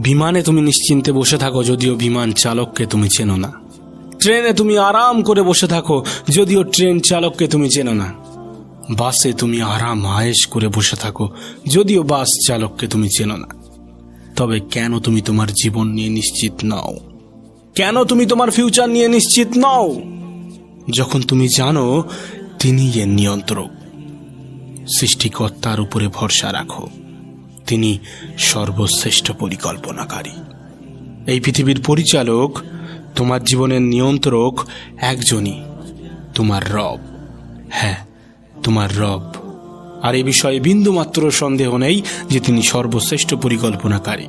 বিমানে তুমি নিশ্চিন্তে বসে থাকো, যদিও বিমান চালককে তুমি চেনো না। ট্রেনে তুমি আরাম করে বসে থাকো, যদিও ট্রেন চালককে তুমি চেনো না। বাসে তুমি আরাম আয়েশ করে বসে থাকো, যদিও বাস চালককে তুমি চেনো না। তবে কেন তুমি তোমার জীবন নিয়ে নিশ্চিত নও? কেন তুমি তোমার ফিউচার নিয়ে নিশ্চিত নও? যখন তুমি জানো তিনি এর নিয়ন্ত্রক। সৃষ্টিকর্তার উপরে ভরসা রাখো, তিনি সর্বশ্রেষ্ঠ পরিকল্পনাকারী। এই পৃথিবীর পরিচালক, তোমার জীবনের নিয়ন্ত্রক একজনই, তোমার রব। হ্যাঁ, তোমার রব। আর এ বিষয়ে বিন্দুমাত্র সন্দেহ নেই যে তিনি সর্বশ্রেষ্ঠ পরিকল্পনাকারী,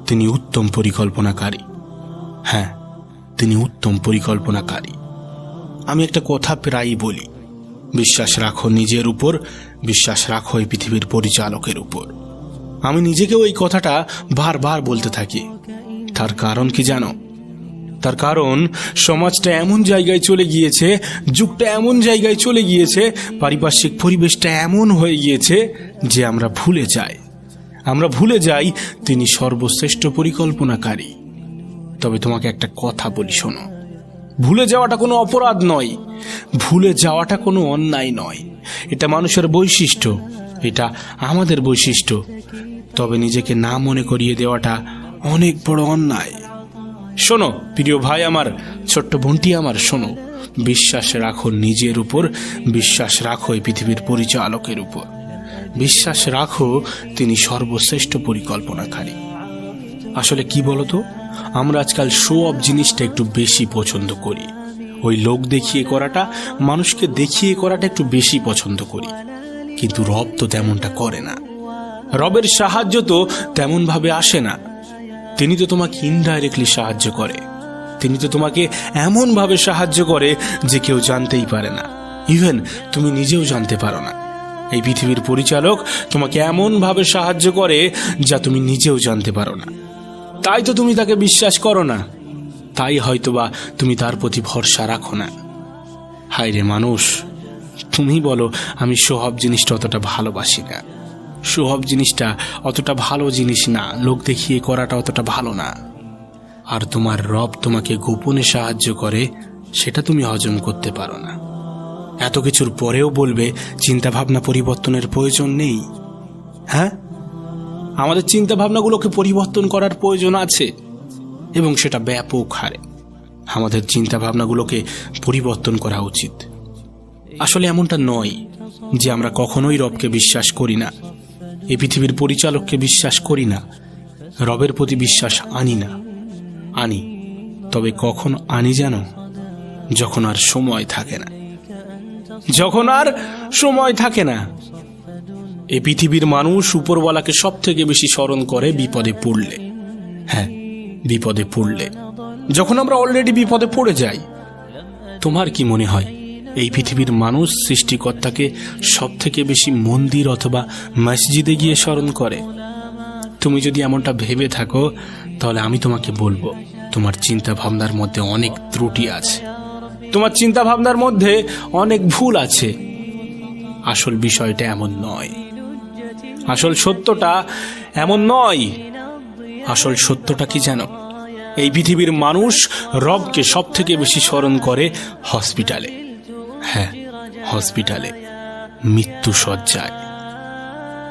তিনি উত্তম পরিকল্পনাকারী। হ্যাঁ, তিনি উত্তম পরিকল্পনাকারী। আমি একটা কথা প্রায়ই বলি, বিশ্বাস রাখো নিজের উপর, বিশ্বাস রাখো এই পৃথিবীর পরিচালকের উপর। আমি নিজেকেও এই কথাটা বারবার বলতে থাকি। তার কারণ কি জানো? তার কারণ সমাজটা এমন জায়গায় চলে গিয়েছে, যুগটা এমন জায়গায় চলে গিয়েছে, পারিপার্শ্বিক পরিবেশটা এমন হয়ে গিয়েছে যে আমরা ভুলে যাই তিনি সর্বশ্রেষ্ঠ পরিকল্পনাকারী। তবে তোমাকে একটা কথা বলি, শোনো, ভুলে যাওয়াটা কোনো অপরাধ নয়, ভুলে যাওয়াটা কোনো অন্যায় নয়। এটা মানুষের বৈশিষ্ট্য, এটা আমাদের বৈশিষ্ট্য। তবে নিজেকে না মনে করিয়ে দেওয়াটা অনেক বড় অন্যায়। শোনো প্রিয় ভাই আমার, ছোট্ট বোনটি আমার, শোনো, বিশ্বাস রাখো নিজের উপর, বিশ্বাস রাখো এই পৃথিবীর পরিচালকের উপর, বিশ্বাস রাখো তিনি সর্বশ্রেষ্ঠ পরিকল্পনাকারী। আসলে কি বলতো, আমরা আজকাল শো অফ জিনিসটা একটু বেশি পছন্দ করি। ওই লোক দেখিয়ে করাটা, মানুষকে দেখিয়ে করাটা একটু বেশি পছন্দ করি। কিন্তু রব তো তেমনটা করে না। রবের সাহায্য তো তেমন ভাবে আসে না। তিনি তো তোমাকে ইনডাইরেক্টলি সাহায্য করে। তিনি তো তোমাকে এমন ভাবে সাহায্য করে যে কেউ জানতেই পারে না, ইভেন তুমি নিজেও জানতে পারো না। এই পৃথিবীর পরিচালক তোমাকে এমন ভাবে সাহায্য করে যা তুমি নিজেও জানতে পারো না। তাই তো তুমি তাকে বিশ্বাস করো না, তাই হয়তোবা তুমি তার প্রতি ভরসা রাখো না। হায় রে মানুষ, তুমি বলো আমি সোহাব জিনিসটা অতটা ভালোবাসি না, সোহাব জিনিসটা অতটা ভালো জিনিস না, লোক দেখিয়ে করাটা অতটা ভালো না। আর তোমার রব তোমাকে গোপনে সাহায্য করে, সেটা তুমি হজম করতে পারো না। এত কিছুর পরেও বলবে চিন্তা ভাবনা পরিবর্তনের প্রয়োজন নেই। হ্যাঁ, আমাদের চিন্তা ভাবনাগুলোকে পরিবর্তন করার প্রয়োজন আছে, এবং সেটা ব্যাপক হারে। আমাদের চিন্তা ভাবনাগুলোকে পরিবর্তন করা উচিত। আসলে এমনটা নয় যে আমরা কখনোই রবকে বিশ্বাস করি না, এই পৃথিবীর পরিচালককে বিশ্বাস করি না, রবের প্রতি বিশ্বাস আনি না। আনি, তবে কখন আনি জানো? যখন আর সময় থাকে না, যখন আর সময় থাকে না। এই পৃথিবীর মানুষ উপরওয়ালাকে সব থেকে বেশি স্মরণ করে বিপদে পড়লে। হ্যাঁ, বিপদে পড়লে, যখন আমরা অলরেডি বিপদে পড়ে যাই। তোমার কি মনে হয় এই পৃথিবীর মানুষ সৃষ্টিকর্তাকে সব থেকে বেশি মন্দির অথবা মসজিদে গিয়ে স্মরণ করে? তুমি যদি এমনটা ভেবে থাকো, তাহলে আমি তোমাকে বলবো তোমার চিন্তা ভাবনার মধ্যে অনেক ত্রুটি আছে, তোমার চিন্তা ভাবনার মধ্যে অনেক ভুল আছে। আসল বিষয়টা এমন নয়, আসল সত্যটা এমন নয়। আসল সত্যটা কি জানো? এই পৃথিবীর মানুষ রবকে সব থেকে বেশি স্মরণ করে হসপিটালে। হ্যাঁ, হসপিটালে, মৃত্যু শয্যায়।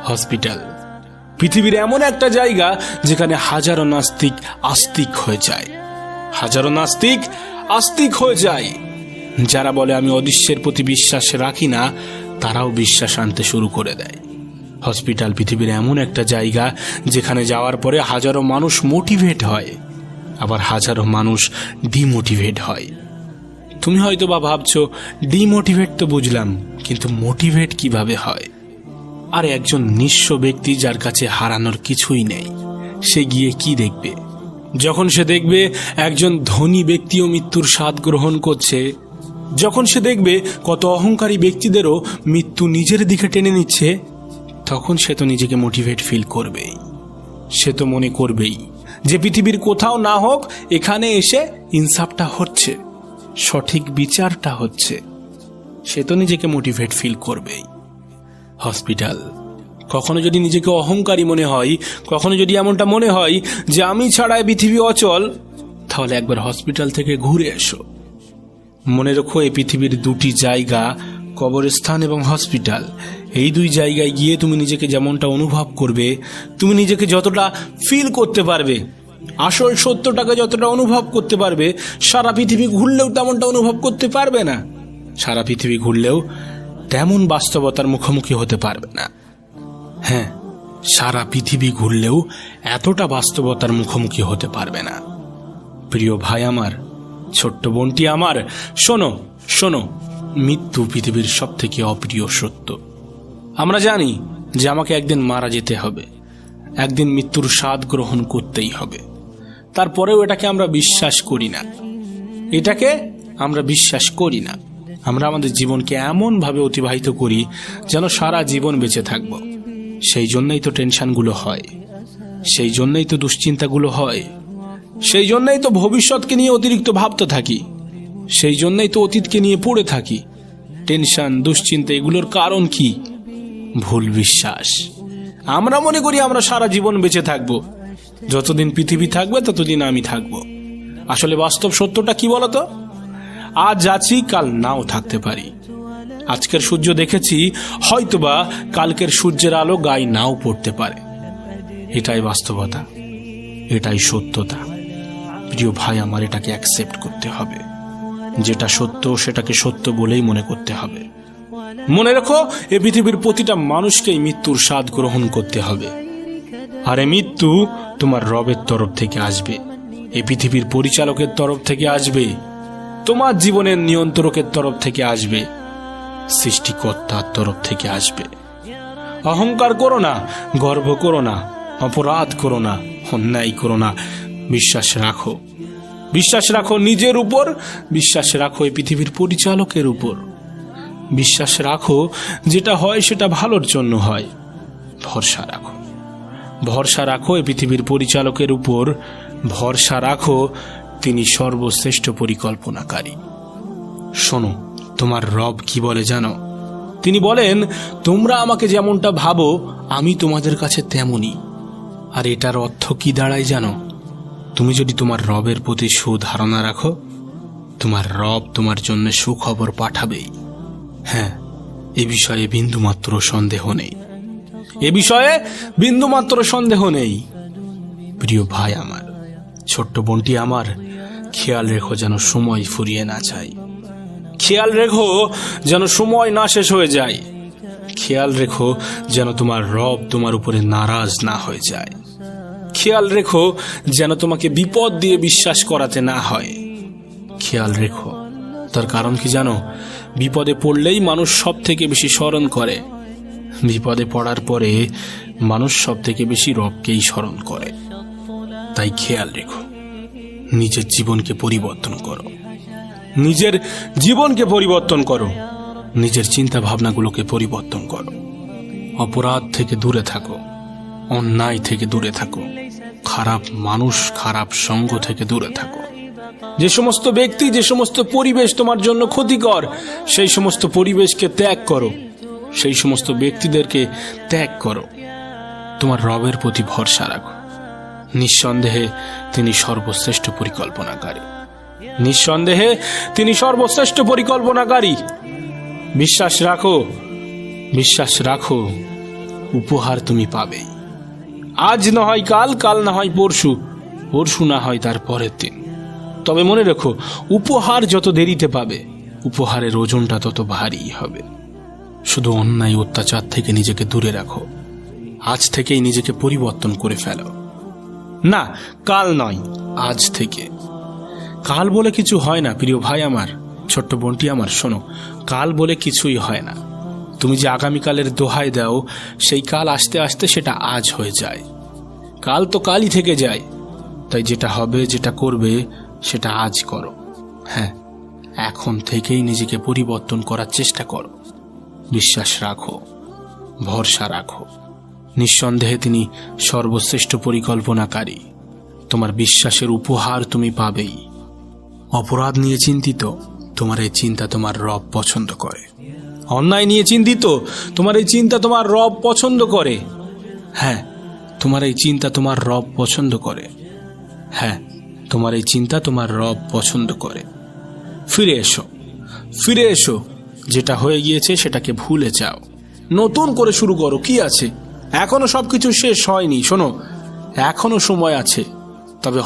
হসপিটাল পৃথিবীর এমন একটা জায়গা যেখানে হাজারো নাস্তিক আস্তিক হয়ে যায়, হাজারো নাস্তিক আস্তিক হয়ে যায়। যারা বলে আমি অদৃশ্যের প্রতি বিশ্বাস রাখি না, তারাও বিশ্বাস আনতে শুরু করে দেয়। হসপিটাল পৃথিবীর এমন একটা জায়গা যেখানে যাওয়ার পরে হাজারো মানুষ মোটিভেট হয়, আবার হাজারো মানুষ ডিমোটিভেট হয়। তুমি হয়তো বা ভাবছো ডিমোটিভেট তো বুঝলাম, কিন্তু মোটিভেট কিভাবে হয়? আর একজন নিঃস্ব ব্যক্তি যার কাছে হারানোর কিছুই নেই, সে গিয়ে কি দেখবে? যখন সে দেখবে একজন ধনী ব্যক্তিও মৃত্যুর স্বাদ গ্রহণ করছে, যখন সে দেখবে কত অহংকারী ব্যক্তিদেরও মৃত্যু নিজের দিকে টেনে নিচ্ছে, তখন সে তো নিজেকে মোটিভেট ফিল করবেই। সে তো মনে করবেই যে পৃথিবীর কোথাও না হোক, এখানে এসে ইনসাফটা হচ্ছে, সঠিক বিচারটা হচ্ছে। সে তো নিজেকে মোটিভেট ফিল করবেই। হসপিটাল কখনো যদি নিজেকে অহংকারী মনে হয়, কখনো যদি এমনটা মনে হয় যে আমি ছাড়া এই পৃথিবী অচল, তাহলে একবার হসপিটাল থেকে ঘুরে এসো। মনে রেখো, এই পৃথিবীর দুটি জায়গা, কবরস্থান এবং হসপিটাল। এই দুই জায়গায় গিয়ে তুমি নিজেকে যেমনটা অনুভব করবে, তুমি নিজেকে যতটা ফিল করতে পারবে, আসল সত্যটাকে যতটা অনুভব করতে পারবে, সারা পৃথিবী ঘুরলেও তেমনটা অনুভব করতে পারবে না। সারা পৃথিবী ঘুরলেও তেমন বাস্তবতার মুখোমুখি হতে পারবে না। হ্যাঁ, সারা পৃথিবী ঘুরলেও এতটা বাস্তবতার মুখোমুখি হতে পারবে না। প্রিয় ভাই আমার, ছোট্ট বোনটি আমার, শোনো শোনো, মৃত্যু পৃথিবীর সব থেকে অপ্রিয় সত্য। আমরা জানি যে আমাকে একদিন মারা যেতে হবে, একদিন মৃত্যুর স্বাদ গ্রহণ করতেই হবে। তারপরেও এটাকে আমরা বিশ্বাস করি না, এটাকে আমরা বিশ্বাস করি না। আমরা আমাদের জীবনকে এমনভাবে অতিবাহিত করি যেন সারা জীবন বেঁচে থাকব। সেই জন্যই তো টেনশনগুলো হয়, সেই জন্যই তো দুশ্চিন্তাগুলো হয়, সেই জন্যই তো ভবিষ্যৎকে নিয়ে অতিরিক্ত ভাবতে থাকি, সেই জন্যই তো অতীতকে নিয়ে পড়ে থাকি। টেনশন, দুশ্চিন্তা, এগুলোর কারণ কি? ভুল বিশ্বাস। আমরা মনে করি আমরা সারা জীবন বেঁচে থাকব, যতদিন পৃথিবী থাকবে ততদিন আমি থাকব। আসলে বাস্তব সত্যটা কি বলতো? আজ আছি, কাল নাও থাকতে পারি। আজকের সূর্য দেখেছি, হয়তোবা কালকের সূর্যের আলো গায়ে নাও পড়তে পারে। এটাই বাস্তবতা, এটাই সত্যতা। প্রিয় ভাই আমার, এটাকে অ্যাকসেপ্ট করতে হবে। যেটা সত্য সেটাকে সত্য বলেই মনে করতে হবে। মনে রেখো, এ পৃথিবীর প্রতিটা মানুষকেই মৃত্যুর স্বাদ গ্রহণ করতে হবে। আর এই মৃত্যু তোমার রবের তরফ থেকে আসবে, এই পৃথিবীর পরিচালকের তরফ থেকে আসবে, তোমার জীবনের নিয়ন্ত্রকের তরফ থেকে আসবে, সৃষ্টিকর্তার তরফ থেকে আসবে। অহংকার করো না, গর্ব করো না, অপরাধ করো না, অন্যায় করো না। বিশ্বাস রাখো, বিশ্বাস রাখো নিজের উপর, বিশ্বাস রাখো এই পৃথিবীর পরিচালকের উপর, বিশ্বাস রাখো যেটা হয় সেটা ভালোর জন্য হয়। ভরসা রাখো, ভরসা রাখো এই পৃথিবীর পরিচালকের উপর, ভরসা রাখো, তিনি সর্বশ্রেষ্ঠ পরিকল্পনাকারী। শোনো, তোমার রব কি বলে জানো? তিনি বলেন, তোমরা আমাকে যেমনটা ভাবো আমি তোমাদের কাছে তেমনই। আর এটার অর্থ কি দাঁড়ায় জানো? তুমি যদি তোমার রবের প্রতি সুধারণা রাখো, তোমার রব তোমার জন্য সুখবর পাঠাবেই। হ্যাঁ, এ বিষয়ে বিন্দুমাত্র সন্দেহ নেই, এ বিষয়ে বিন্দুমাত্র সন্দেহ নেই। প্রিয় ভাই আমার, ছোট্ট বোনটি আমার, খেয়াল রেখো যেন সময় ফুরিয়ে না যায়, খেয়াল রেখো যেন সময় না শেষ হয়ে যায়, খেয়াল রেখো যেন তোমার রব তোমার উপরে নারাজ না হয়ে যায়, খেয়াল রেখো যেন তোমাকে বিপদ দিয়ে বিশ্বাস করাতে না হয়। খেয়াল রেখো, তার কারণ কি জানো? বিপদে পড়লেই মানুষ সব থেকে বেশি স্মরণ করে, বিপদে পড়ার পরে মানুষ সব থেকে বেশি রবকেই স্মরণ করে। তাই খেয়াল রেখো, নিজের জীবনকে পরিবর্তন করো, নিজের জীবনকে পরিবর্তন করো, নিজের চিন্তা ভাবনাগুলোকে পরিবর্তন করো। অপরাধ থেকে দূরে থাকো, অন্যায় থেকে দূরে থাকো, খারাপ মানুষ, খারাপ সঙ্গ থেকে দূরে থাকো। যে সমস্ত ব্যক্তি, যে সমস্ত পরিবেশ তোমার জন্য ক্ষতিকর, সেই সমস্ত পরিবেশকে ত্যাগ করো, সেই সমস্ত ব্যক্তিদেরকে ত্যাগ করো। তোমার রবের প্রতি ভরসা রাখো, নিঃসন্দেহে তিনি সর্বশ্রেষ্ঠ পরিকল্পনাকারী, নিঃসন্দেহে তিনি সর্বশ্রেষ্ঠ পরিকল্পনাকারী। বিশ্বাস রাখো, বিশ্বাস রাখো, উপহার তুমি পাবেই। আজ না হয় কাল, কাল না হয় পরশু, পরশু না হয় তার পরের দিন। তবে মনে রেখো, উপহার যত দেরিতে পাবে, উপহারের ওজনটা তত ভারী হবে। শুধু অন্যায় অত্যাচার থেকে নিজেকে দূরে রাখো, আজ থেকেই নিজেকে পরিবর্তন করে ফেলো। না, কাল নয়, আজ থেকে। কাল বলে কিছু হয় না প্রিয় ভাই আমার, ছোট্ট বোনটি আমার, শোনো, কাল বলে কিছুই হয় না। তুমি যে আগামীকালের দোহাই দাও, সেই কাল আস্তে আস্তে সেটা আজ হয়ে যায়। কাল তো কালই থেকে যায়। তাই যেটা হবে, যেটা করবে, সেটা আজ করো। হ্যাঁ, এখন থেকেই নিজেকে পরিবর্তন করার চেষ্টা করো। বিশ্বাস রাখো, ভরসা রাখো, নিঃসন্দেহে তিনি সর্বশ্রেষ্ঠ পরিকল্পনাকারী। তোমার বিশ্বাসের উপহার তুমি পাবেই। অপরাধ নিয়ে চিন্তিত, তোমার এই চিন্তা তোমার রব পছন্দ করে। অন্যায় নিয়ে চিন্তিত। তোমার এই চিন্তা তোমার রব পছন্দ করে। হ্যাঁ, তোমার এই চিন্তা তোমার রব পছন্দ করে। হ্যাঁ, তোমার এই চিন্তা তোমার রব পছন্দ করে। ফিরে এসো, ফিরে এসো। যেটা হয়ে গিয়েছে সেটাকে ভুলে যাও, নতুন করে শুরু করো। কি আছে, এখনো সবকিছু শেষ হয়নি। শোনো, এখনো সময় আছে, তবে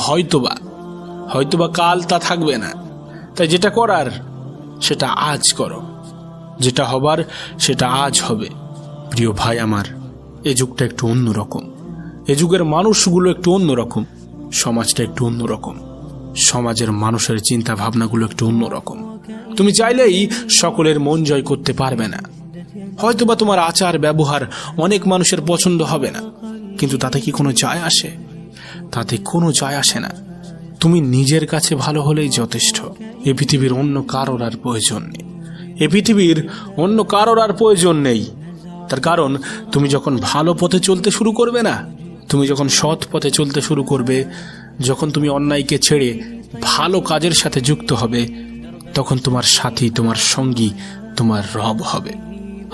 হয়তোবা কাল তা থাকবে না। তাই যেটা করার সেটা আজ করো, যেটা হবার সেটা আজ হবে। প্রিয় ভাই আমার, এ যুগটা একটু অন্যরকম, এ যুগের মানুষগুলো একটু অন্যরকম, সমাজটা একটু অন্যরকম, সমাজের মানুষের চিন্তা ভাবনাগুলো একটু অন্যরকম। তুমি চাইলেই সকলের মন জয় করতে পারবে না। হয়তোবা তোমার আচার ব্যবহার অনেক মানুষের পছন্দ হবে না, কিন্তু তাতে কি কোনো যায় আসে? তাতে কোনো যায় আসে না। তুমি নিজের কাছে ভালো হলেই যথেষ্ট। এ পৃথিবীর অন্য কারোর আর প্রয়োজন নেই। এ পৃথিবীর অন্য কারোর আর প্রয়োজন নেই। তার কারণ, তুমি যখন ভালো পথে চলতে শুরু করবে না, তুমি যখন সৎ পথে চলতে শুরু করবে, যখন তুমি অন্যায়কে ছেড়ে ভালো কাজের সাথে যুক্ত হবে, তখন তোমার সাথী, তোমার সঙ্গী, তোমার রব হবে।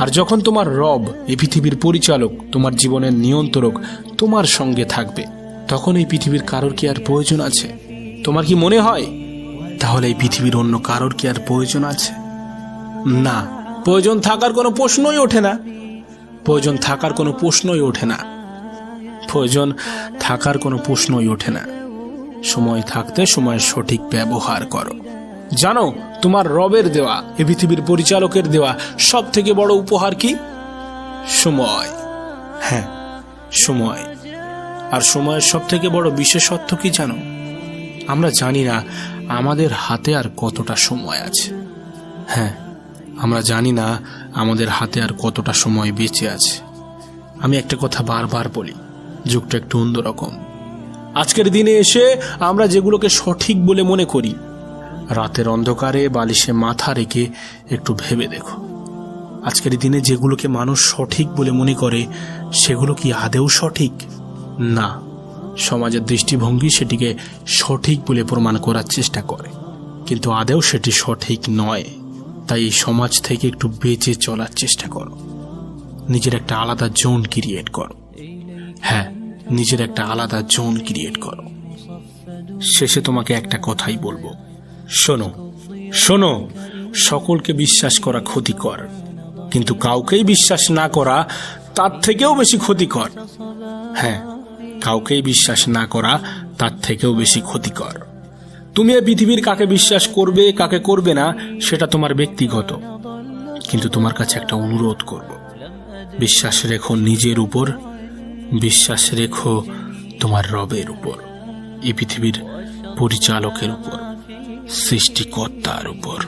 আর যখন তোমার রব, এই পৃথিবীর পরিচালক, তোমার জীবনের নিয়ন্ত্রক তোমার সঙ্গে থাকবে, তখন এই পৃথিবীর কারোর কি আর প্রয়োজন আছে? তোমার কি মনে হয় তাহলে এই পৃথিবীর অন্য কারোর কি আর প্রয়োজন আছে? না, প্রয়োজন থাকার কোনো প্রশ্নই ওঠে না। প্রয়োজন থাকার কোনো প্রশ্নই ওঠে না। প্রয়োজন থাকার কোনো প্রশ্নই ওঠে না। সময় থাকতে সময়ের সঠিক ব্যবহার করো। জানো, তোমার রবের দেওয়া, এ পৃথিবীর পরিচালকের দেওয়া সব থেকে বড় উপহার কি? সময়। হ্যাঁ, সময়। আর সময়ের সব থেকে বড় বিশেষত্ব কি জানো? আমরা জানি না আমাদের হাতে আর কতটা সময় আছে। হ্যাঁ, আমরা জানি না আমাদের হাতে আর কতটা সময় বেঁচে আছে। আমি একটা কথা বারবার বলি, যুগটা একটু অন্যরকম। আজকের দিনে এসে আমরা যেগুলোকে সঠিক বলে মনে করি, রাতের অন্ধকারে বালিশে মাথা রেখে একটু ভেবে দেখো, আজকের দিনে যেগুলোকে মানুষ সঠিক বলে মনে করে, সেগুলো কি আদেও সঠিক? না। সমাজের দৃষ্টিভঙ্গি সেটিকে সঠিক বলে প্রমাণ করার চেষ্টা করে, কিন্তু আদেও সেটি সঠিক নয়। তাই এই সমাজ থেকে একটু বেঁচে চলার চেষ্টা করো। নিজের একটা আলাদা জোন ক্রিয়েট করো। হ্যাঁ, নিজের একটা আলাদা জোন ক্রিয়েট করো। শেষে তোমাকে একটা কথাই বলবো, শোনো শোনো, সকলকে বিশ্বাস করা ক্ষতিকর, কিন্তু কাউকেই বিশ্বাস না করা তার থেকেও বেশি ক্ষতিকর। হ্যাঁ, কাউকেই বিশ্বাস না করা তার থেকেও বেশি ক্ষতিকর। তুমি এই পৃথিবীর কাকে বিশ্বাস করবে, কাকে করবে না, সেটা তোমার ব্যক্তিগত। কিন্তু তোমার কাছে একটা অনুরোধ করব, বিশ্বাস রেখো নিজের উপর, বিশ্বাস রেখো তোমার রবের উপর, এই পৃথিবীর পরিচালকের উপর, সৃষ্টিকর্তার উপর।